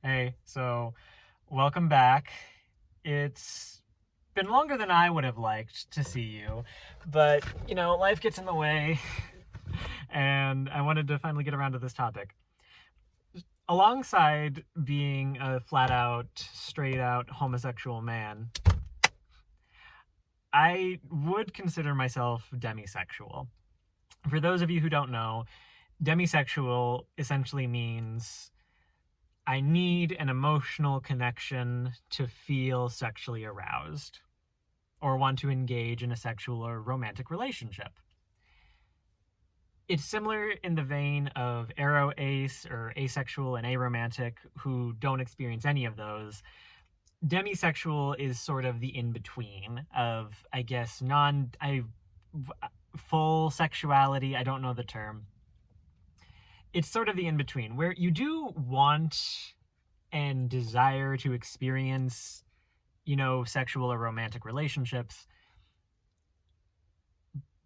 Hey, so welcome back. It's been longer than I would have liked to see you, but life gets in the way, and I wanted to finally get around to this topic. Alongside being a flat out, straight out homosexual man, I would consider myself demisexual. For those of you who don't know, demisexual essentially means I need an emotional connection to feel sexually aroused or want to engage in a sexual or romantic relationship. It's similar in the vein of aro-ace or asexual and aromantic who don't experience any of those. Demisexual is sort of the in-between of, I guess, full sexuality. I don't know the term. It's sort of the in-between where you do want and desire to experience, sexual or romantic relationships.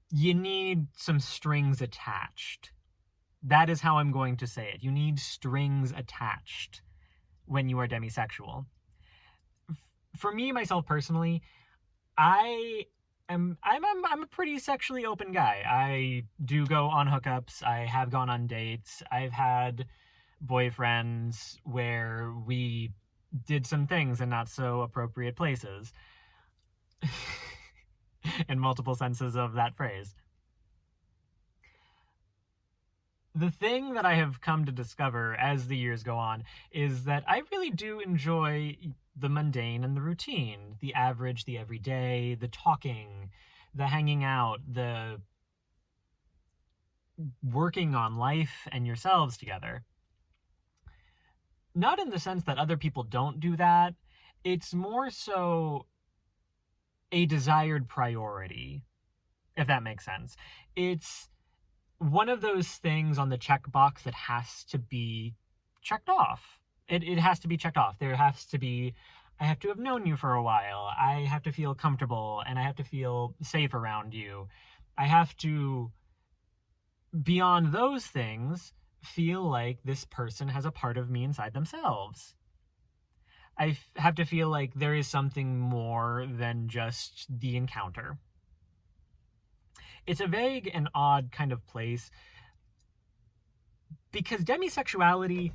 You need some strings attached. That is how I'm going to say it. You need strings attached when you are demisexual. For me, myself personally, I'm a pretty sexually open guy. I do go on hookups. I have gone on dates. I've had boyfriends where we did some things in not so appropriate places. In multiple senses of that phrase. The thing that I have come to discover as the years go on is that I really do enjoy the mundane and the routine, the average, the everyday, the talking, the hanging out, the working on life and yourselves together. Not in the sense that other people don't do that. It's more so a desired priority, if that makes sense. It's one of those things on the checkbox that has to be checked off. It has to be checked off. There has to be, I have to have known you for a while. I have to feel comfortable and I have to feel safe around you. I have to, beyond those things, feel like this person has a part of me inside themselves. I have to feel like there is something more than just the encounter. It's a vague and odd kind of place because demisexuality,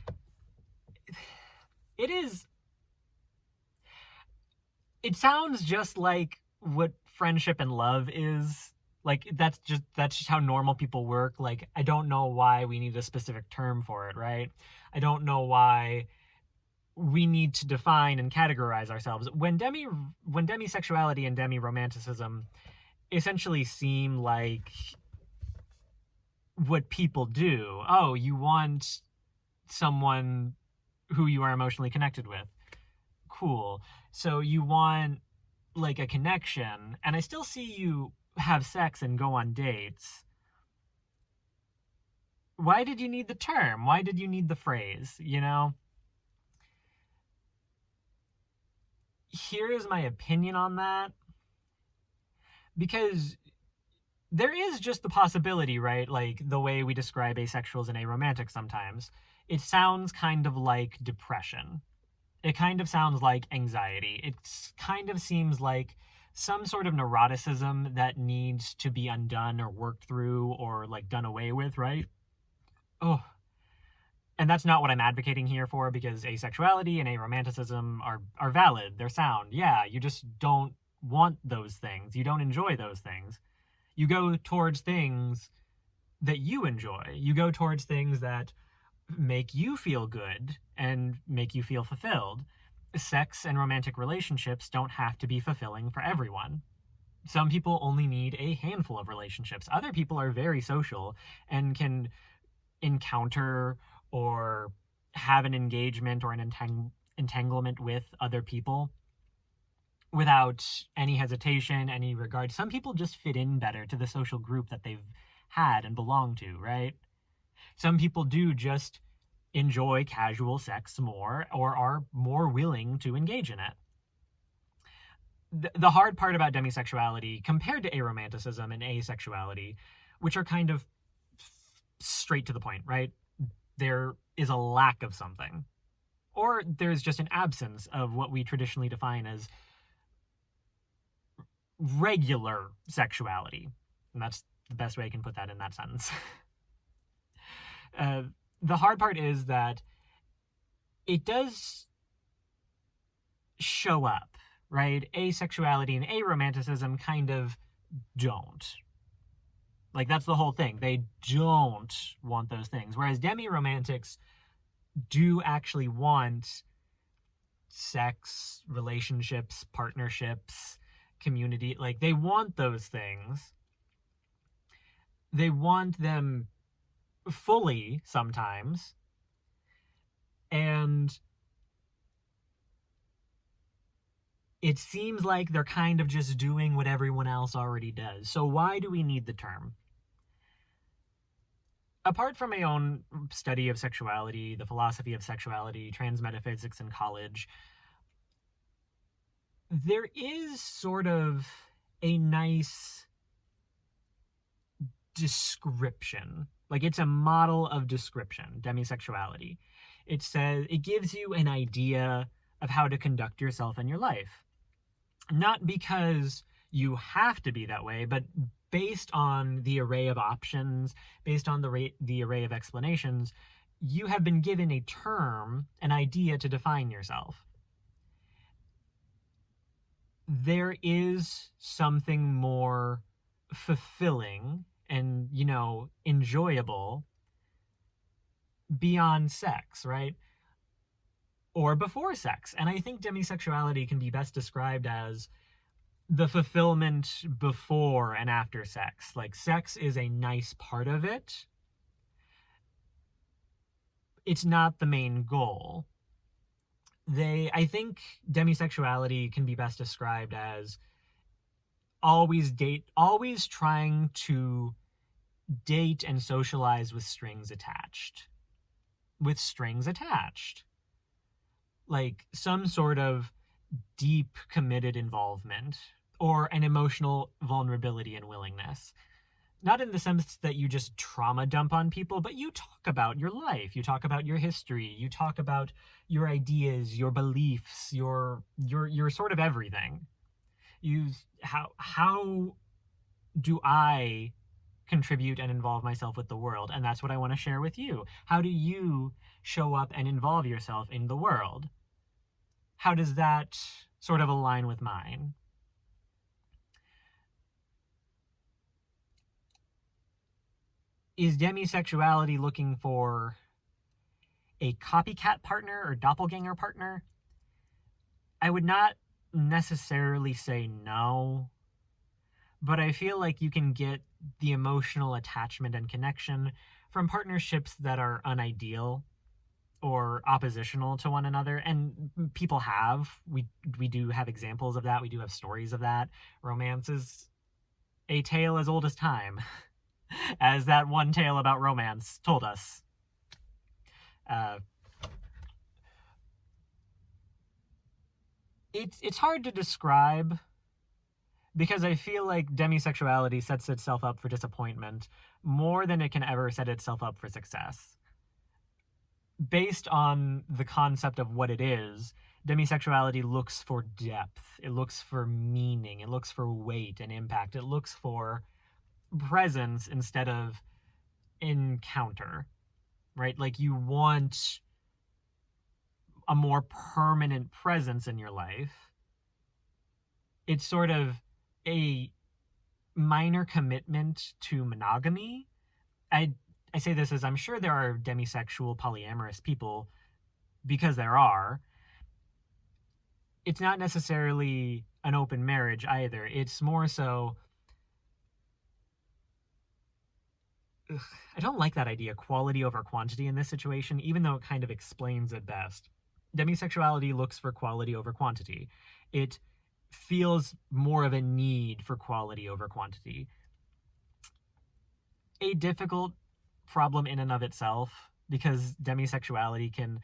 it sounds just like what friendship and love is. Like that's just how normal people work. Like I don't know why we need a specific term for it, right? I don't know why we need to define and categorize ourselves. When demisexuality and demi-romanticism essentially seem like what people do. Oh, you want someone who you are emotionally connected with. Cool. So you want like a connection, and I still see you have sex and go on dates. Why did you need the term? Why did you need the phrase? Here is my opinion on that. Because there is just the possibility, right? Like the way we describe asexuals and aromantic sometimes. It sounds kind of like depression. It kind of sounds like anxiety. It kind of seems like some sort of neuroticism that needs to be undone or worked through or like done away with, right? Oh, and that's not what I'm advocating here for because asexuality and aromanticism are valid. They're sound. Yeah, you just don't want those things. You don't enjoy those things. You go towards things that you enjoy. You go towards things that make you feel good and make you feel fulfilled. Sex and romantic relationships don't have to be fulfilling for everyone. Some people only need a handful of relationships. Other people are very social and can encounter or have an engagement or an entanglement with other people without any hesitation, any regard. Some people just fit in better to the social group that they've had and belong to, right? Some people do just enjoy casual sex more or are more willing to engage in it. The hard part about demisexuality compared to aromanticism and asexuality, which are kind of straight to the point, right? There is a lack of something or there's just an absence of what we traditionally define as regular sexuality. And that's the best way I can put that in that sentence. The hard part is that it does show up, right? Asexuality and aromanticism kind of don't. Like, that's the whole thing. They don't want those things. Whereas demi-romantics do actually want sex, relationships, partnerships, community. Like, they want those things. They want them fully sometimes. And it seems like they're kind of just doing what everyone else already does. So why do we need the term? Apart from my own study of sexuality, the philosophy of sexuality, trans metaphysics in college, there is sort of a nice description. Like, it's a model of description, demisexuality. It says, it gives you an idea of how to conduct yourself in your life. Not because you have to be that way, but based on the array of options, based on the array of explanations, you have been given a term, an idea to define yourself. There is something more fulfilling and, enjoyable beyond sex, right? Or before sex. And I think demisexuality can be best described as the fulfillment before and after sex. Like, sex is a nice part of it. It's not the main goal. I think demisexuality can be best described as always trying to date and socialize with strings attached. With strings attached. Like, some sort of deep, committed involvement, or an emotional vulnerability and willingness. Not in the sense that you just trauma dump on people, but you talk about your life, you talk about your history, you talk about your ideas, your beliefs, your sort of everything. How do I contribute and involve myself with the world? And that's what I want to share with you. How do you show up and involve yourself in the world? How does that sort of align with mine? Is demisexuality looking for a copycat partner or doppelganger partner? I would not necessarily say no, but I feel like you can get the emotional attachment and connection from partnerships that are unideal or oppositional to one another. And people have. We do have examples of that. We do have stories of that. Romance is a tale as old as time, as that one tale about romance told us. It's hard to describe, because I feel like demisexuality sets itself up for disappointment more than it can ever set itself up for success. Based on the concept of what it is, demisexuality looks for depth. It looks for meaning. It looks for weight and impact. It looks for presence instead of encounter, right? Like, you want a more permanent presence in your life. It's sort of a minor commitment to monogamy. I say this as I'm sure there are demisexual, polyamorous people, because there are. It's not necessarily an open marriage either. It's more so, I don't like that idea, quality over quantity in this situation, even though it kind of explains it best. Demisexuality looks for quality over quantity. It feels more of a need for quality over quantity. A difficult problem in and of itself, because demisexuality can,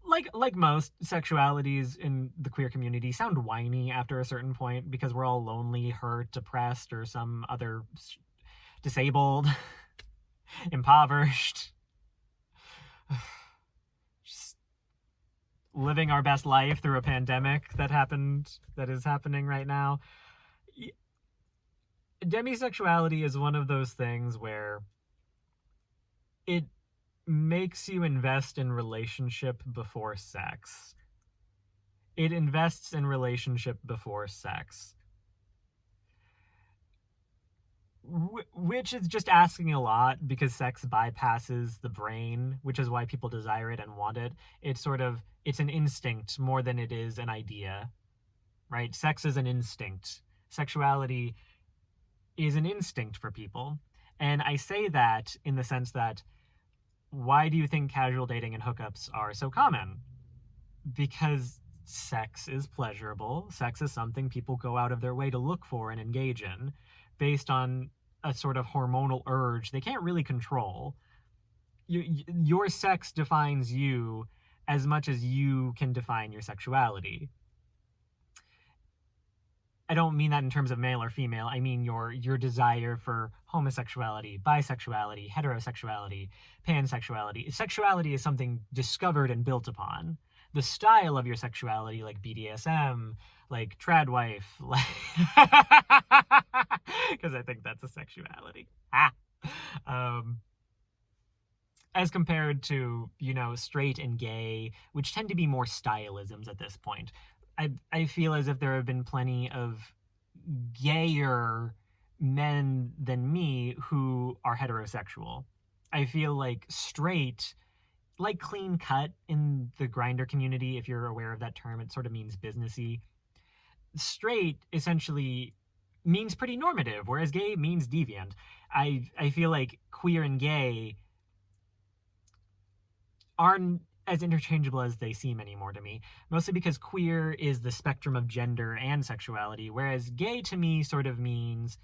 like most sexualities in the queer community, sound whiny after a certain point, because we're all lonely, hurt, depressed, or some other disabled, impoverished. Just living our best life through a pandemic that is happening right now. Demisexuality is one of those things where it makes you invest in relationship before sex. It invests in relationship before sex. Which is just asking a lot, because sex bypasses the brain, which is why people desire it and want it. It's an instinct more than it is an idea, right? Sex is an instinct. Sexuality is an instinct for people. And I say that in the sense that, why do you think casual dating and hookups are so common? Because sex is pleasurable. Sex is something people go out of their way to look for and engage in based on a sort of hormonal urge they can't really control. Your sex defines you as much as you can define your sexuality. I don't mean that in terms of male or female. I mean your desire for homosexuality, bisexuality, heterosexuality, pansexuality. Sexuality is something discovered and built upon. The style of your sexuality, like BDSM, like tradwife, like because I think that's a sexuality. As compared to, straight and gay, which tend to be more stylisms at this point. I feel as if there have been plenty of gayer men than me who are heterosexual. I feel like straight, like clean cut in the Grindr community, if you're aware of that term, it sort of means businessy. Straight essentially means pretty normative, whereas gay means deviant. I feel like queer and gay aren't as interchangeable as they seem anymore to me, mostly because queer is the spectrum of gender and sexuality, whereas gay to me sort of means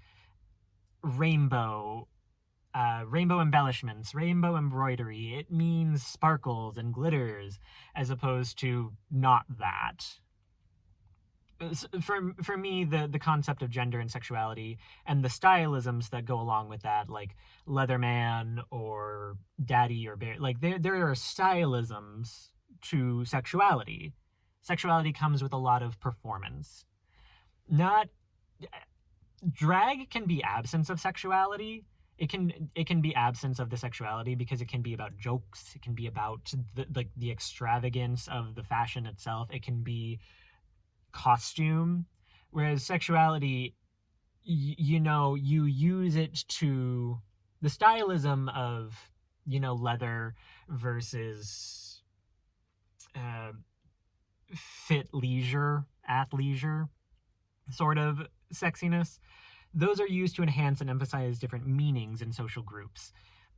rainbow embellishments, rainbow embroidery. It means sparkles and glitters, as opposed to not that. For me, the concept of gender and sexuality and the stylisms that go along with that, like Leatherman or Daddy or Bear, like there are stylisms to sexuality. Sexuality comes with a lot of performance. Not drag can be absence of sexuality. It can be absence of the sexuality because it can be about jokes. It can be about the extravagance of the fashion itself. It can be costume, whereas sexuality, you use it to the stylism of leather versus fit leisure, athleisure sort of sexiness. Those are used to enhance and emphasize different meanings in social groups.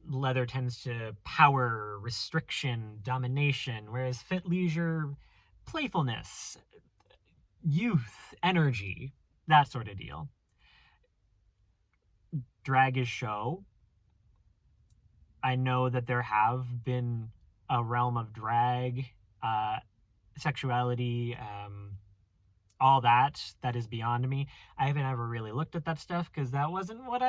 Leather tends to power, restriction, domination, whereas fit leisure, playfulness, youth, energy, that sort of deal. Drag is show. I know that there have been a realm of drag, sexuality, all that is beyond me. I haven't ever really looked at that stuff because that wasn't what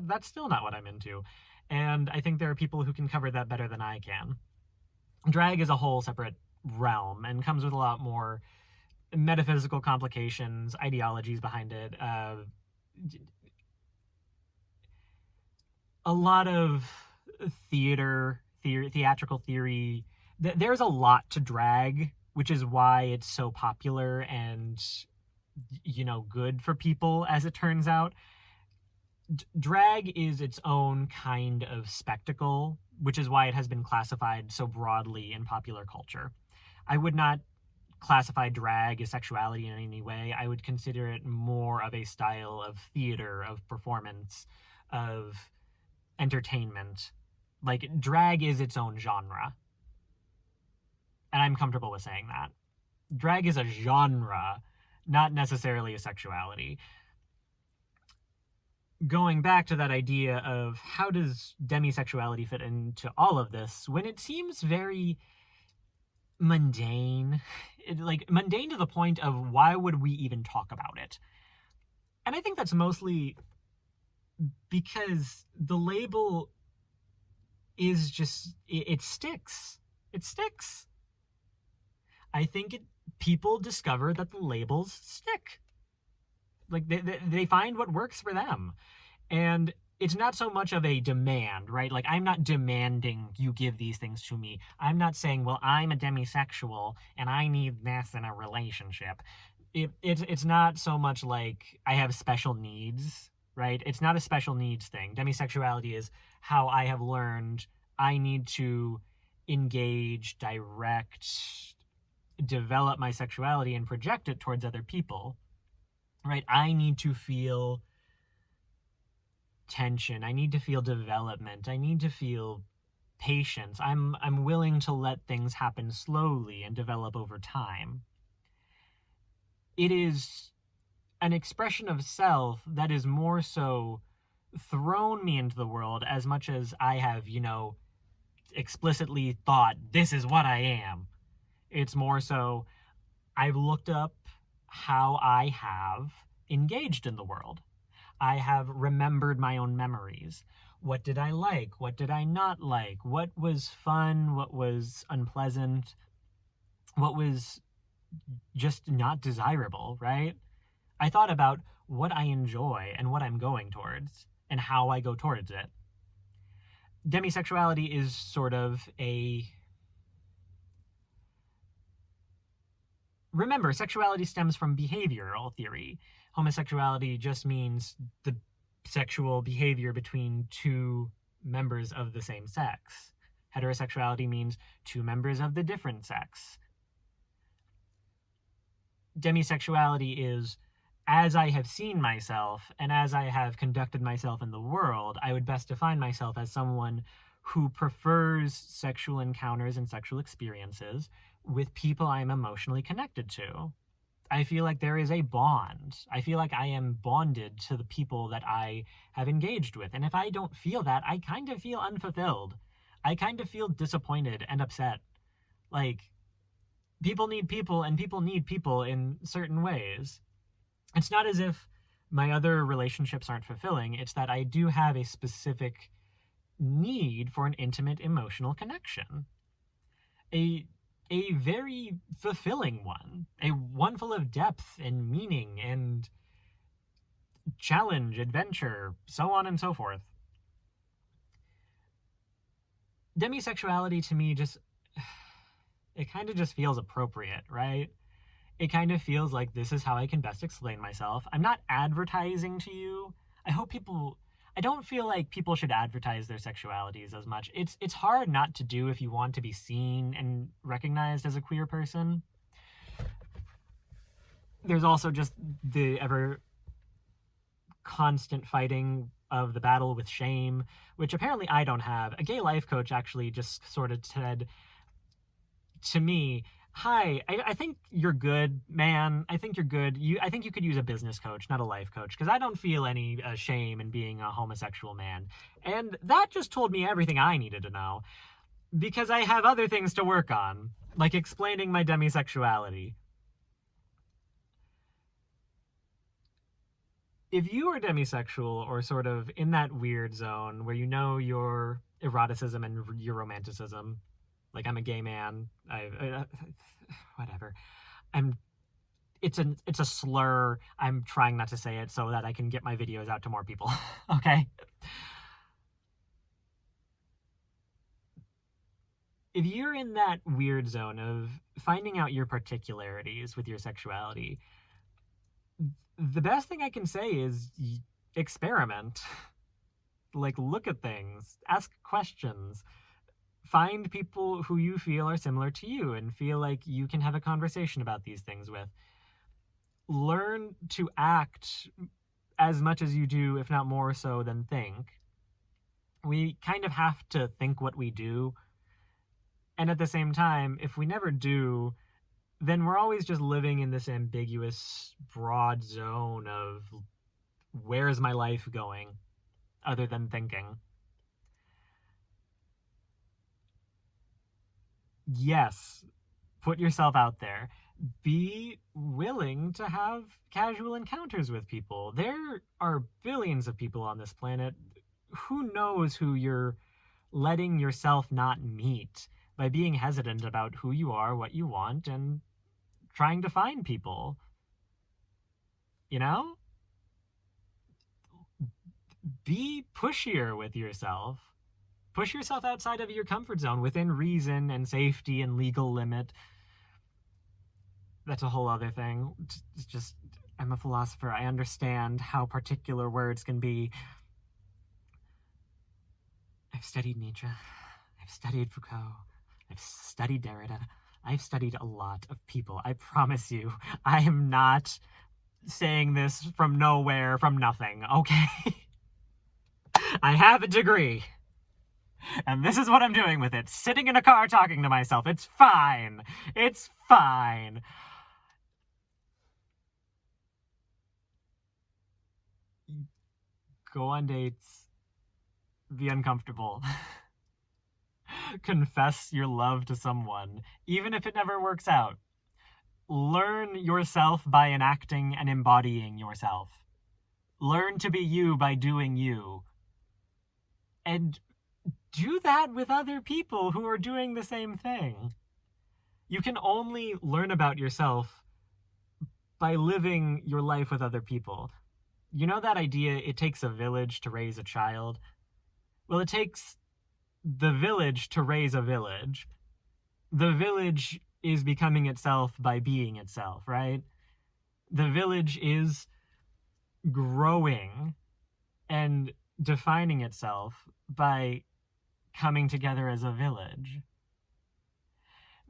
that's still not what I'm into. And I think there are people who can cover that better than I can. Drag is a whole separate realm and comes with a lot more metaphysical complications, ideologies behind it, a lot of theatrical theory. There's a lot to drag, which is why it's so popular and good for people, as it turns out. Drag is its own kind of spectacle, which is why it has been classified so broadly in popular culture. I would not classify drag as sexuality in any way. I would consider it more of a style of theater, of performance, of entertainment. Like, drag is its own genre. And I'm comfortable with saying that. Drag is a genre, not necessarily a sexuality. Going back to that idea of how does demisexuality fit into all of this, when it seems very mundane, mundane to the point of why would we even talk about it? And I think that's mostly because the label is just, it sticks. It sticks. I think people discover that the labels stick. Like they find what works for them. And it's not so much of a demand, right? Like, I'm not demanding you give these things to me. I'm not saying, well, I'm a demisexual and I need this in a relationship. It's not so much like I have special needs, right? It's not a special needs thing. Demisexuality is how I have learned I need to engage, direct, develop my sexuality and project it towards other people, right? I need to feel tension. I need to feel development. I need to feel patience. I'm willing to let things happen slowly and develop over time. It is an expression of self that is more so thrown me into the world as much as I have, explicitly thought, this is what I am. It's more so I've looked up how I have engaged in the world. I have remembered my own memories. What did I like? What did I not like? What was fun? What was unpleasant? What was just not desirable, right? I thought about what I enjoy and what I'm going towards and how I go towards it. Demisexuality is sort of a... Remember, sexuality stems from behavioral theory. Homosexuality just means the sexual behavior between two members of the same sex. Heterosexuality means two members of the different sex. Demisexuality is, as I have seen myself and as I have conducted myself in the world, I would best define myself as someone who prefers sexual encounters and sexual experiences with people I'm emotionally connected to. I feel like there is a bond. I feel like I am bonded to the people that I have engaged with. And if I don't feel that, I kind of feel unfulfilled. I kind of feel disappointed and upset. Like, people need people and people need people in certain ways. It's not as if my other relationships aren't fulfilling. It's that I do have a specific need for an intimate emotional connection. A very fulfilling one. A one full of depth and meaning and challenge, adventure, so on and so forth. Demisexuality to me just... it kind of just feels appropriate, right? It kind of feels like this is how I can best explain myself. I'm not advertising to you. I don't feel like people should advertise their sexualities as much. It's hard not to do if you want to be seen and recognized as a queer person. There's also just the ever constant fighting of the battle with shame, which apparently I don't have. A gay life coach actually just sort of said to me, hi, I think you're good, man. I think you're good. I think you could use a business coach, not a life coach, because I don't feel any shame in being a homosexual man. And that just told me everything I needed to know, because I have other things to work on, like explaining my demisexuality. If you are demisexual or sort of in that weird zone where you know your eroticism and your romanticism, like I'm a gay man, whatever. It's a slur. I'm trying not to say it so that I can get my videos out to more people. Okay? If you're in that weird zone of finding out your particularities with your sexuality, the best thing I can say is experiment. Like, look at things, ask questions, find people who you feel are similar to you and feel like you can have a conversation about these things with. Learn to act as much as you do, if not more so than think. We kind of have to think what we do. And at the same time, if we never do, then we're always just living in this ambiguous, broad zone of where is my life going, other than thinking. Yes, put yourself out there. Be willing to have casual encounters with people. There are billions of people on this planet. Who knows who you're letting yourself not meet by being hesitant about who you are, what you want, and trying to find people. You know? Be pushier with yourself. Push yourself outside of your comfort zone within reason and safety and legal limit. That's a whole other thing. It's just, I'm a philosopher. I understand how particular words can be. I've studied Nietzsche. I've studied Foucault. I've studied Derrida. I've studied a lot of people. I promise you, I am not saying this from nowhere, from nothing, okay? I have a degree. And this is what I'm doing with it. Sitting in a car talking to myself. It's fine. It's fine. Go on dates. Be uncomfortable. Confess your love to someone, even if it never works out. Learn yourself by enacting and embodying yourself. Learn to be you by doing you. And do that with other people who are doing the same thing. You can only learn about yourself by living your life with other people. You know that idea, it takes a village to raise a child? Well, it takes the village to raise a village. The village is becoming itself by being itself, right? The village is growing and defining itself by coming together as a village.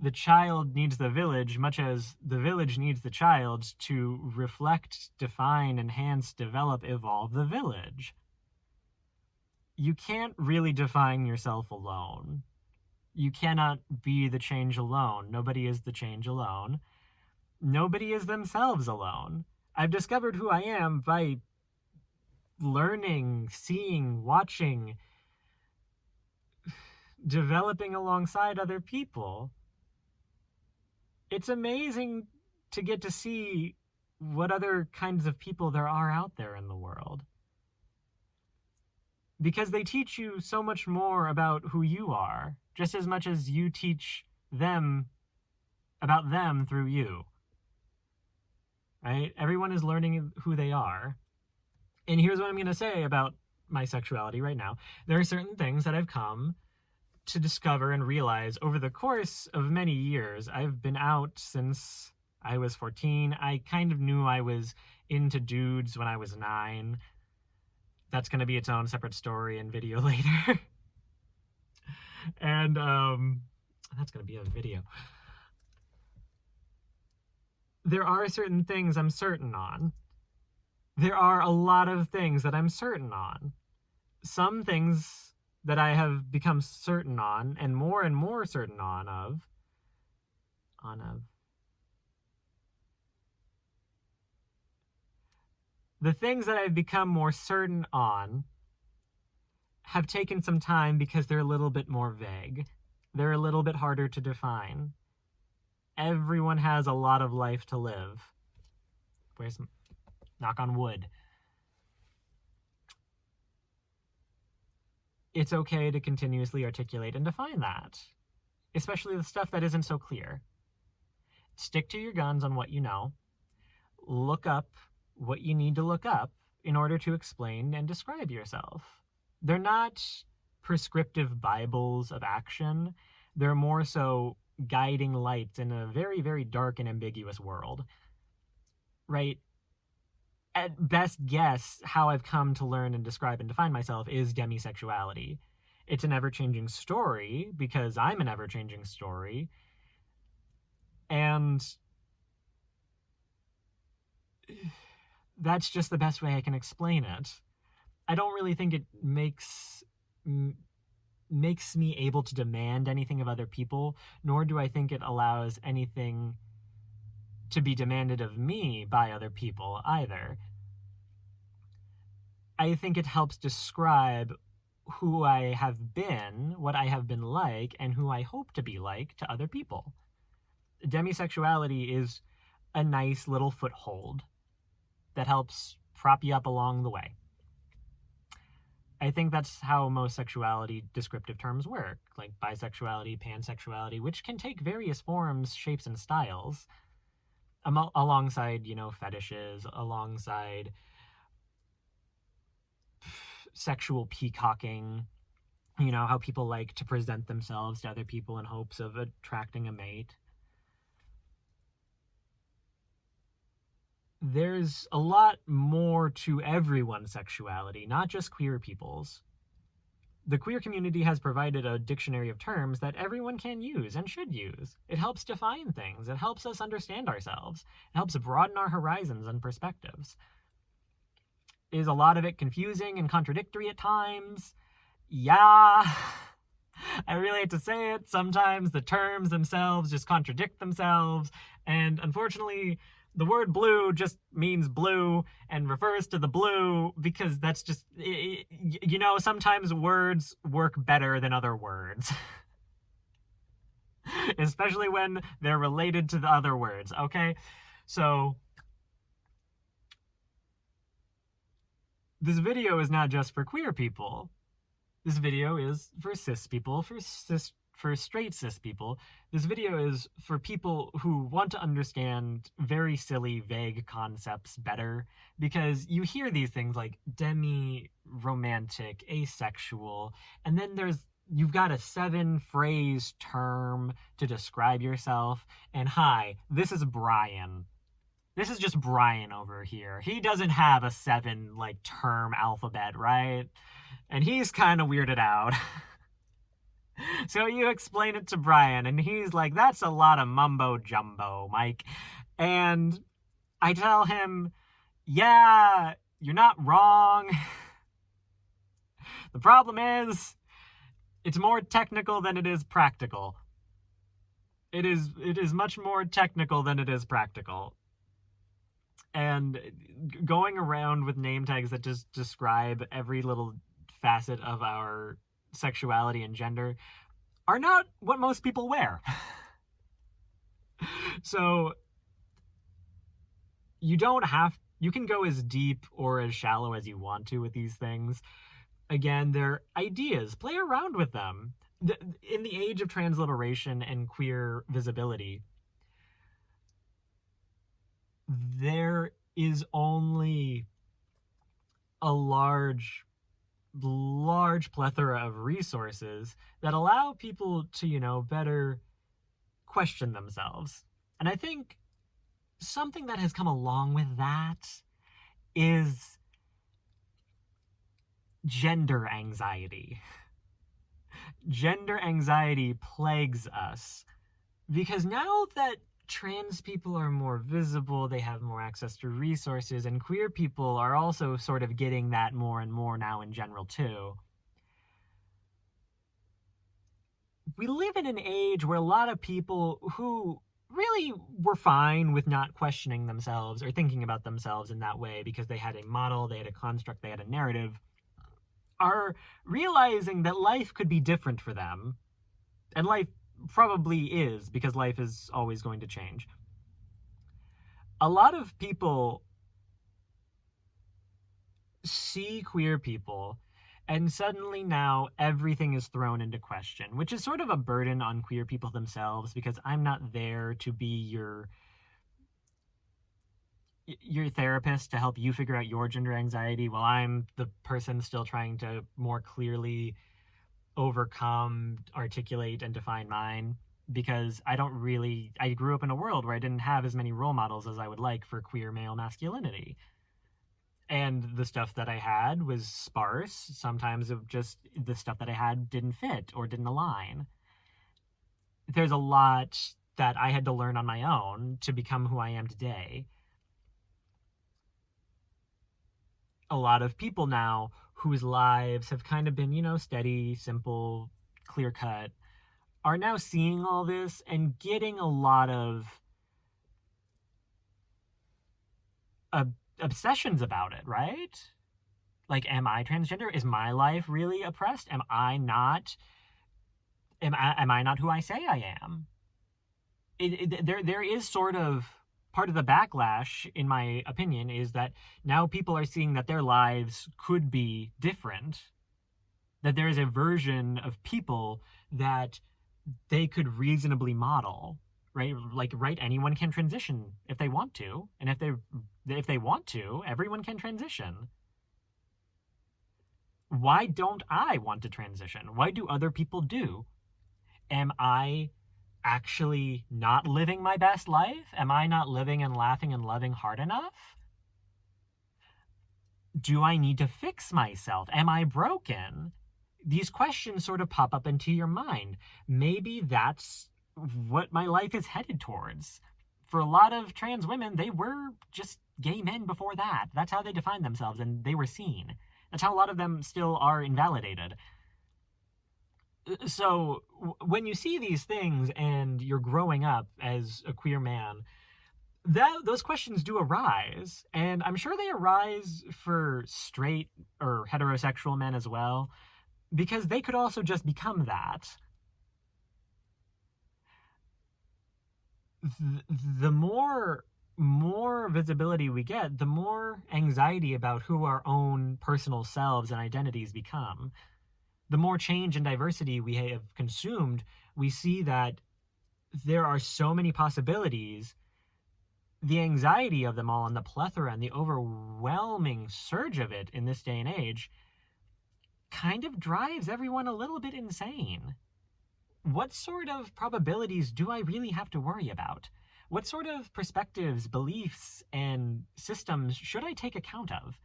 The child needs the village much as the village needs the child to reflect, define, enhance, develop, evolve the village. You can't really define yourself alone. You cannot be the change alone. Nobody is the change alone. Nobody is themselves alone. I've discovered who I am by learning, seeing, watching, developing alongside other people. It's amazing to get to see what other kinds of people there are out there in the world. Because they teach you so much more about who you are, just as much as you teach them about them through you. Right? Everyone is learning who they are. And here's what I'm going to say about my sexuality right now. There are certain things that I've come to discover and realize over the course of many years. I've been out since I was 14. I kind of knew I was into dudes when I was 9. That's going to be its own separate story and video later. And that's going to be a video. There are certain things I'm certain on. There are a lot of things that I'm certain on. Some things that I have become certain on and more certain on. The things that I've become more certain on have taken some time because they're a little bit more vague. They're a little bit harder to define. Everyone has a lot of life to live. Where's knock on wood? It's okay to continuously articulate and define that, especially the stuff that isn't so clear. Stick to your guns on what you know. Look up what you need to look up in order to explain and describe yourself. They're not prescriptive Bibles of action. They're more so guiding lights in a very, very dark and ambiguous world. Right? At best guess, how I've come to learn and describe and define myself is demisexuality. It's an ever-changing story because I'm an ever-changing story. And that's just the best way I can explain it. I don't really think it makes me able to demand anything of other people, nor do I think it allows anything to be demanded of me by other people either. I think it helps describe who I have been, what I have been like, and who I hope to be like to other people. Demisexuality is a nice little foothold that helps prop you up along the way. I think that's how most sexuality descriptive terms work, like bisexuality, pansexuality, which can take various forms, shapes, and styles. alongside, fetishes, alongside sexual peacocking, how people like to present themselves to other people in hopes of attracting a mate. There's a lot more to everyone's sexuality, not just queer people's. The queer community has provided a dictionary of terms that everyone can use and should use. It helps define things. It helps us understand ourselves. It helps broaden our horizons and perspectives. Is a lot of it confusing and contradictory at times? Yeah. I really hate to say it. Sometimes the terms themselves just contradict themselves. And unfortunately, the word blue just means blue and refers to the blue because that's just, sometimes words work better than other words. Especially when they're related to the other words, okay? So, this video is not just for queer people. This video is for cis people, for straight cis people. This video is for people who want to understand very silly, vague concepts better, because you hear these things like demi-romantic, asexual, and then you've got a 7-phrase term to describe yourself, and hi, this is Brian. This is just Brian over here. He doesn't have a 7, term alphabet, right? And he's kind of weirded out. So you explain it to Brian, and he's like, that's a lot of mumbo jumbo, Mike. And I tell him, yeah, you're not wrong. The problem is, it's more technical than it is practical. It is much more technical than it is practical. And going around with name tags that just describe every little facet of our sexuality and gender are not what most people wear. So you can go as deep or as shallow as you want to with these things. Again, they're ideas. Play around with them. In the age of transliteration and queer visibility, there is only a large plethora of resources that allow people to, better question themselves. And I think something that has come along with that is gender anxiety. Gender anxiety plagues us because now that trans people are more visible, they have more access to resources, and queer people are also sort of getting that more and more now in general too. We live in an age where a lot of people who really were fine with not questioning themselves or thinking about themselves in that way because they had a model, they had a construct, they had a narrative, are realizing that life could be different for them. And life probably is, because life is always going to change. A lot of people see queer people and suddenly now everything is thrown into question, which is sort of a burden on queer people themselves, because I'm not there to be your therapist to help you figure out your gender anxiety while I'm the person still trying to more clearly overcome, articulate, and define mine, because I grew up in a world where I didn't have as many role models as I would like for queer male masculinity. And the stuff that I had was sparse. Sometimes just the stuff that I had didn't fit or didn't align. There's a lot that I had to learn on my own to become who I am today. A lot of people now whose lives have kind of been, steady, simple, clear-cut, are now seeing all this and getting a lot of obsessions about it, right? Like, am I transgender? Is my life really oppressed? Am I not who I say I am? There is sort of part of the backlash, in my opinion, is that now people are seeing that their lives could be different, that there is a version of people that they could reasonably model, right? Like, right, anyone can transition if they want to, and if they want to, everyone can transition. Why don't I want to transition? Why do other people do? Am I actually not living my best life? Am I not living and laughing and loving hard enough? Do I need to fix myself? Am I broken? These questions sort of pop up into your mind. Maybe that's what my life is headed towards. For a lot of trans women, they were just gay men before that. That's how they defined themselves, and they were seen. That's how a lot of them still are invalidated. So when you see these things and you're growing up as a queer man, those questions do arise, and I'm sure they arise for straight or heterosexual men as well, because they could also just become that. The more visibility we get, the more anxiety about who our own personal selves and identities become. The more change and diversity we have consumed, we see that there are so many possibilities. The anxiety of them all and the plethora and the overwhelming surge of it in this day and age kind of drives everyone a little bit insane. What sort of probabilities do I really have to worry about? What sort of perspectives, beliefs, and systems should I take account of?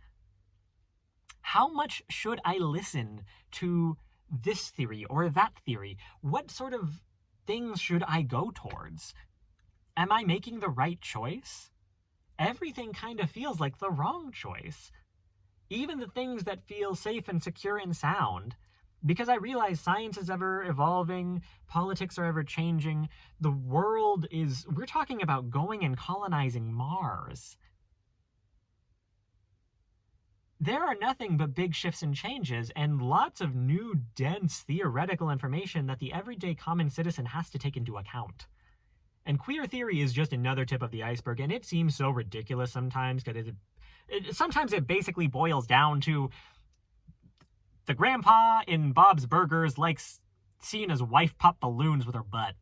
How much should I listen to this theory or that theory? What sort of things should I go towards? Am I making the right choice? Everything kind of feels like the wrong choice. Even the things that feel safe and secure and sound. Because I realize science is ever evolving, politics are ever changing, we're talking about going and colonizing Mars. There are nothing but big shifts and changes, and lots of new, dense, theoretical information that the everyday common citizen has to take into account. And queer theory is just another tip of the iceberg, and it seems so ridiculous sometimes, because sometimes it basically boils down to the grandpa in Bob's Burgers likes seeing his wife pop balloons with her butt.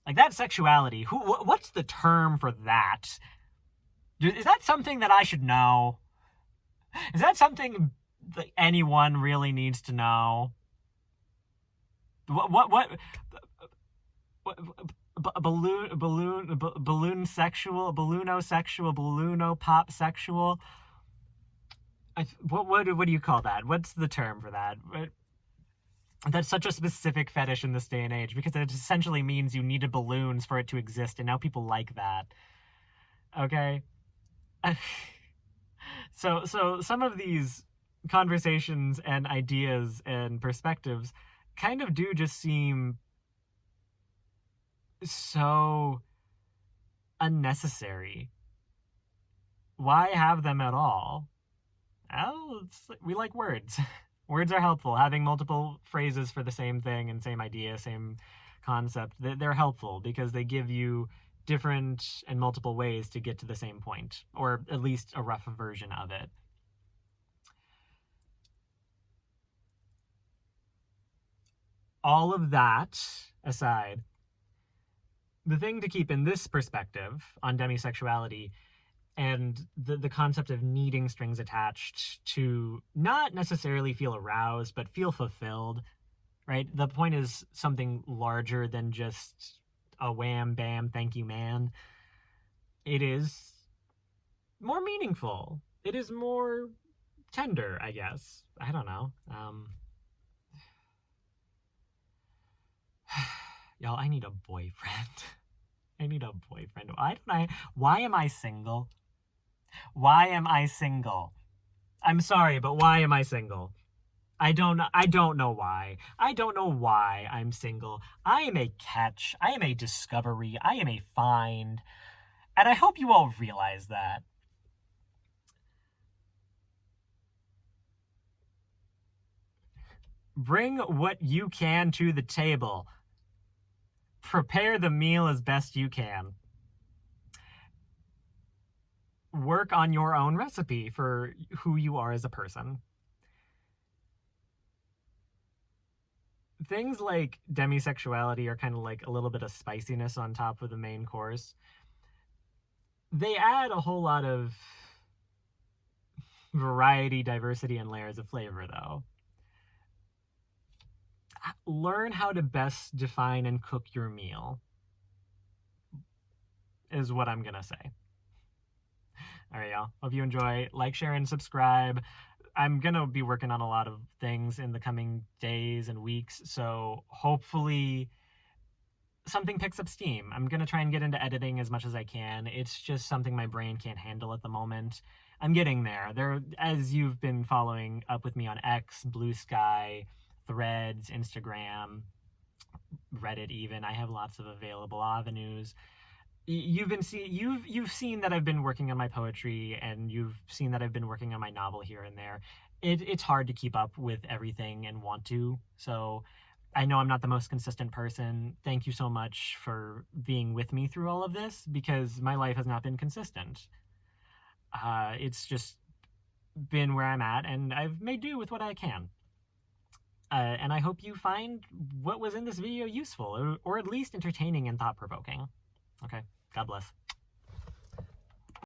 Like, that's sexuality. What's the term for that? Is that something that I should know? Is that something that anyone really needs to know? What balloon sexual, balloonosexual, balloono-pop sexual? What do you call that? What's the term for that? That's such a specific fetish in this day and age, because it essentially means you needed balloons for it to exist, and now people like that. Okay? So some of these conversations and ideas and perspectives kind of do just seem so unnecessary. Why have them at all? Well, we like words. Words are helpful. Having multiple phrases for the same thing and same idea, same concept, they're helpful because they give you different and multiple ways to get to the same point, or at least a rough version of it. All of that aside, the thing to keep in this perspective on demisexuality and the concept of needing strings attached to not necessarily feel aroused, but feel fulfilled, right? The point is something larger than just a wham, bam, thank you, man. It is more meaningful. It is more tender, I guess. I don't know. Y'all, I need a boyfriend. I need a boyfriend. Why am I single? Why am I single? I'm sorry, but why am I single? I don't know why. I don't know why I'm single. I am a catch. I am a discovery. I am a find. And I hope you all realize that. Bring what you can to the table. Prepare the meal as best you can. Work on your own recipe for who you are as a person. things like demisexuality are kind of like a little bit of spiciness on top of the main course. They add a whole lot of variety, diversity, and layers of flavor, though. Learn how to best define and cook your meal, is what I'm gonna say. All right, y'all. Hope you enjoy. Like, share, and subscribe. I'm gonna be working on a lot of things in the coming days and weeks, so hopefully something picks up steam. I'm gonna try and get into editing as much as I can. It's just something my brain can't handle at the moment. I'm getting there. As you've been following up with me on X, Blue Sky, Threads, Instagram, Reddit, even. I have lots of available avenues. You've seen that I've been working on my poetry, and you've seen that I've been working on my novel here and there. It's hard to keep up with everything and want to. So I know I'm not the most consistent person. Thank you so much for being with me through all of this, because my life has not been consistent. It's just been where I'm at, and I've made do with what I can. And I hope you find what was in this video useful, or at least entertaining and thought-provoking. Okay, God bless.